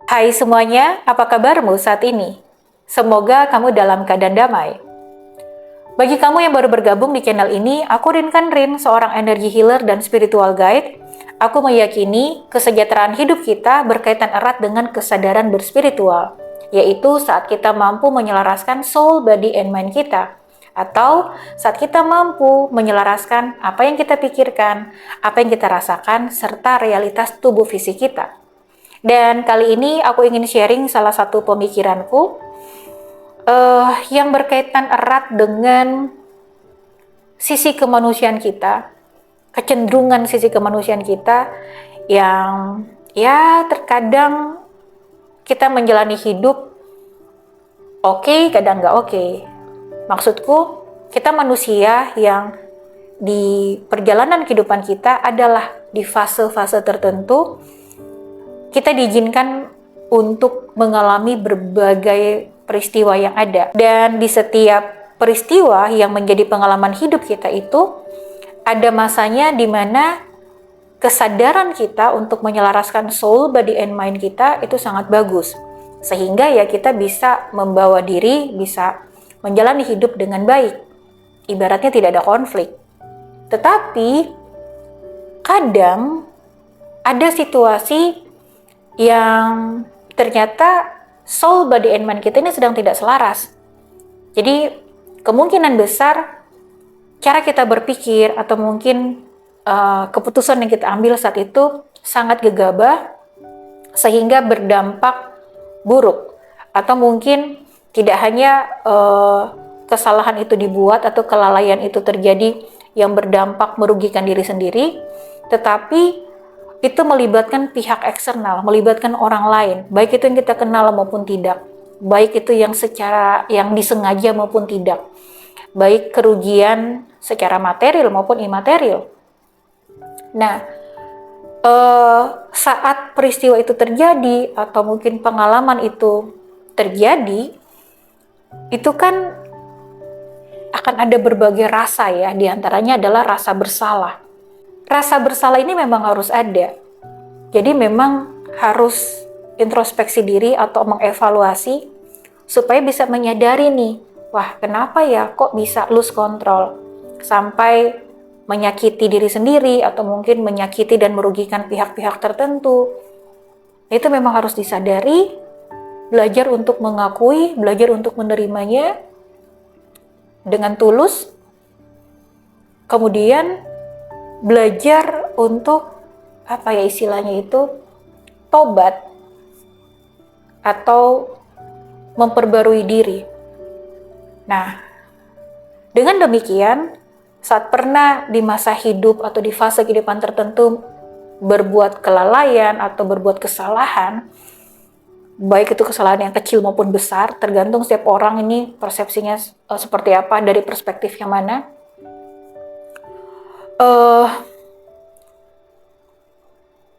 Hai semuanya, apa kabarmu saat ini? Semoga kamu dalam keadaan damai. Bagi kamu yang baru bergabung di channel ini, aku Rin, seorang energy healer dan spiritual guide. Aku meyakini kesejahteraan hidup kita berkaitan erat dengan kesadaran berspiritual, yaitu saat kita mampu menyelaraskan soul, body, and mind kita. Atau saat kita mampu menyelaraskan apa yang kita pikirkan, apa yang kita rasakan, serta realitas tubuh fisik kita. Dan kali ini aku ingin sharing salah satu pemikiranku yang berkaitan erat dengan sisi kemanusiaan kita, kecenderungan sisi kemanusiaan kita yang ya terkadang kita menjalani hidup oke, kadang nggak oke. Maksudku, kita manusia yang di perjalanan kehidupan kita adalah di fase-fase tertentu kita diizinkan untuk mengalami berbagai peristiwa yang ada. Dan di setiap peristiwa yang menjadi pengalaman hidup kita itu, ada masanya di mana kesadaran kita untuk menyelaraskan soul, body, and mind kita itu sangat bagus. Sehingga ya kita bisa membawa diri, bisa menjalani hidup dengan baik. Ibaratnya tidak ada konflik. Tetapi, kadang ada situasi yang ternyata soul, body, and mind kita ini sedang tidak selaras. Jadi kemungkinan besar cara kita berpikir atau mungkin keputusan yang kita ambil saat itu sangat gegabah sehingga berdampak buruk. Atau mungkin tidak hanya kesalahan itu dibuat atau kelalaian itu terjadi yang berdampak merugikan diri sendiri, tetapi itu melibatkan pihak eksternal, melibatkan orang lain, baik itu yang kita kenal maupun tidak, baik itu yang disengaja maupun tidak, baik kerugian secara material maupun imaterial. Nah, saat peristiwa itu terjadi atau mungkin pengalaman itu terjadi, itu kan akan ada berbagai rasa ya, diantaranya adalah rasa bersalah. Rasa bersalah ini memang harus ada. Jadi memang harus introspeksi diri atau mengevaluasi supaya bisa menyadari nih, wah kenapa ya kok bisa lose control sampai menyakiti diri sendiri atau mungkin menyakiti dan merugikan pihak-pihak tertentu. Itu memang harus disadari, belajar untuk mengakui, belajar untuk menerimanya dengan tulus, kemudian belajar untuk istilahnya itu tobat atau memperbarui diri. Nah, dengan demikian, saat pernah di masa hidup atau di fase kehidupan tertentu berbuat kelalaian atau berbuat kesalahan, baik itu kesalahan yang kecil maupun besar, tergantung setiap orang ini persepsinya seperti apa, dari perspektif yang mana.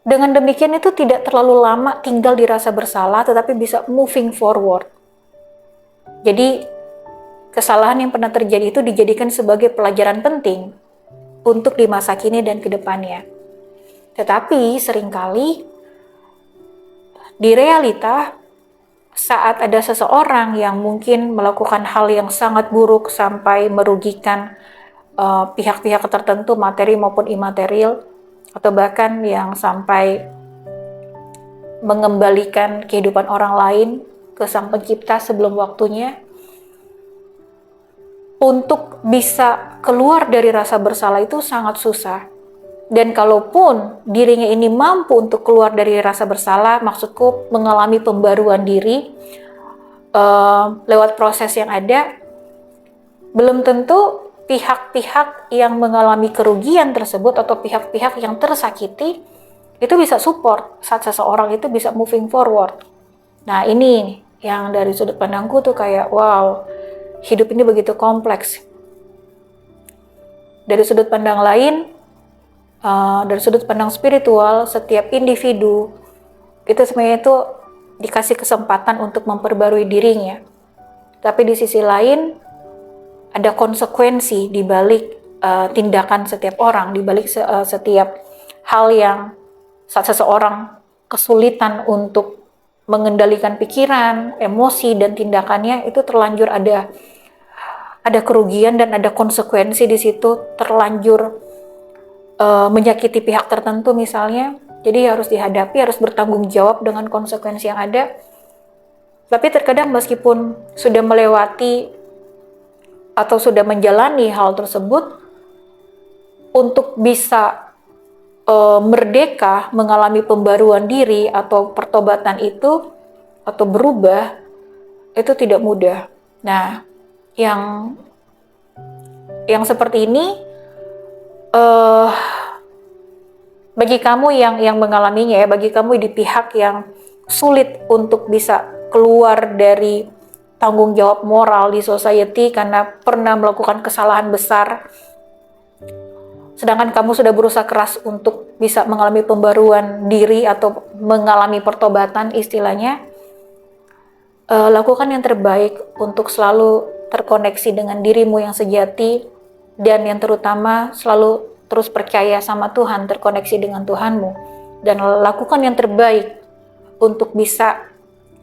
Dengan demikian itu tidak terlalu lama tinggal di rasa bersalah, tetapi bisa moving forward. Jadi kesalahan yang pernah terjadi itu dijadikan sebagai pelajaran penting untuk di masa kini dan ke depannya. Tetapi seringkali di realita saat ada seseorang yang mungkin melakukan hal yang sangat buruk sampai merugikan pihak-pihak tertentu, materi maupun imaterial, atau bahkan yang sampai mengembalikan kehidupan orang lain ke Sang Pencipta sebelum waktunya, untuk bisa keluar dari rasa bersalah itu sangat susah. Dan kalaupun dirinya ini mampu untuk keluar dari rasa bersalah, maksudku mengalami pembaruan diri lewat proses yang ada, belum tentu pihak-pihak yang mengalami kerugian tersebut atau pihak-pihak yang tersakiti itu bisa support saat seseorang itu bisa moving forward. Nah ini yang dari sudut pandangku tuh kayak wow, hidup ini begitu kompleks. Dari sudut pandang lain, dari sudut pandang spiritual, setiap individu itu sebenarnya itu dikasih kesempatan untuk memperbarui dirinya. Tapi di sisi lain ada konsekuensi di balik tindakan setiap orang, di balik setiap hal yang saat seseorang kesulitan untuk mengendalikan pikiran, emosi, dan tindakannya itu terlanjur ada kerugian dan ada konsekuensi di situ, terlanjur menyakiti pihak tertentu misalnya, jadi harus dihadapi, harus bertanggung jawab dengan konsekuensi yang ada. Tapi terkadang meskipun sudah melewati atau sudah menjalani hal tersebut, untuk bisa merdeka, mengalami pembaruan diri atau pertobatan itu, atau berubah, itu tidak mudah. Nah, yang seperti ini, bagi kamu yang mengalaminya ya, bagi kamu di pihak yang sulit untuk bisa keluar dari tanggung jawab moral di society karena pernah melakukan kesalahan besar, sedangkan kamu sudah berusaha keras untuk bisa mengalami pembaruan diri atau mengalami pertobatan istilahnya, lakukan yang terbaik untuk selalu terkoneksi dengan dirimu yang sejati, dan yang terutama selalu terus percaya sama Tuhan, terkoneksi dengan Tuhanmu, dan lakukan yang terbaik untuk bisa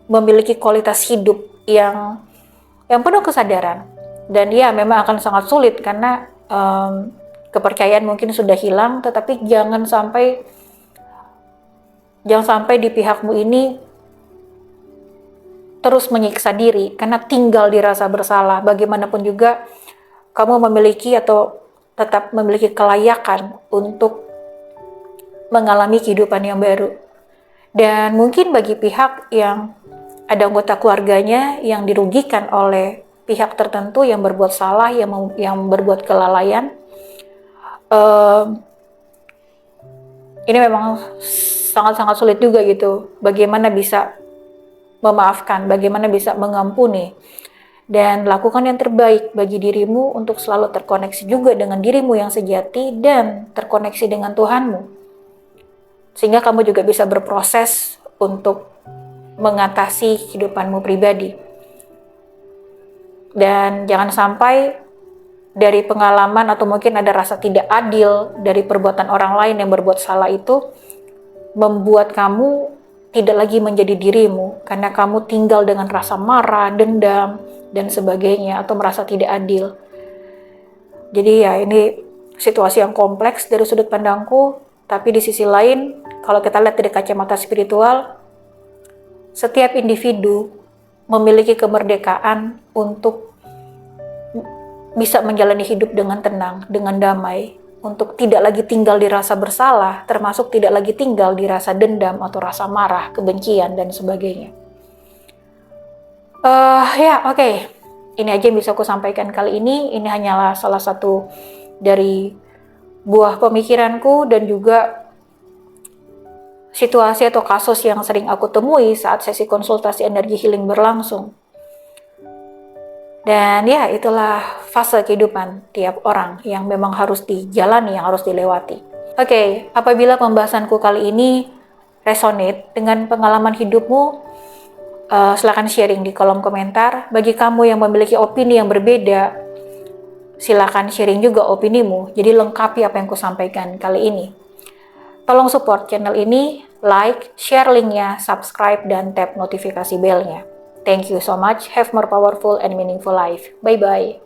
memiliki kualitas hidup yang penuh kesadaran. Dan ya memang akan sangat sulit karena kepercayaan mungkin sudah hilang, tetapi jangan sampai di pihakmu ini terus menyiksa diri karena tinggal di rasa bersalah. Bagaimanapun juga kamu memiliki atau tetap memiliki kelayakan untuk mengalami kehidupan yang baru. Dan mungkin bagi pihak yang ada anggota keluarganya yang dirugikan oleh pihak tertentu yang berbuat salah, yang berbuat kelalaian, ini memang sangat-sangat sulit juga gitu. Bagaimana bisa memaafkan, bagaimana bisa mengampuni, dan lakukan yang terbaik bagi dirimu untuk selalu terkoneksi juga dengan dirimu yang sejati dan terkoneksi dengan Tuhanmu, sehingga kamu juga bisa berproses untuk mengatasi kehidupanmu pribadi. Dan jangan sampai dari pengalaman atau mungkin ada rasa tidak adil dari perbuatan orang lain yang berbuat salah itu membuat kamu tidak lagi menjadi dirimu karena kamu tinggal dengan rasa marah, dendam, dan sebagainya, atau merasa tidak adil. Jadi ya ini situasi yang kompleks dari sudut pandangku, tapi di sisi lain kalau kita lihat dari kacamata spiritual, setiap individu memiliki kemerdekaan untuk bisa menjalani hidup dengan tenang, dengan damai, untuk tidak lagi tinggal di rasa bersalah, termasuk tidak lagi tinggal di rasa dendam atau rasa marah, kebencian, dan sebagainya. Oke. Ini aja yang bisa aku sampaikan kali ini. Ini hanyalah salah satu dari buah pemikiranku dan juga situasi atau kasus yang sering aku temui saat sesi konsultasi energi healing berlangsung. Dan ya, itulah fase kehidupan tiap orang yang memang harus dijalani, yang harus dilewati. Oke, apabila pembahasanku kali ini resonate dengan pengalaman hidupmu, silakan sharing di kolom komentar. Bagi kamu yang memiliki opini yang berbeda, silakan sharing juga opinimu, jadi lengkapi apa yang kusampaikan kali ini. Tolong support channel ini, like, share linknya, subscribe, dan tap notifikasi belnya. Thank you so much. Have more powerful and meaningful life. Bye-bye.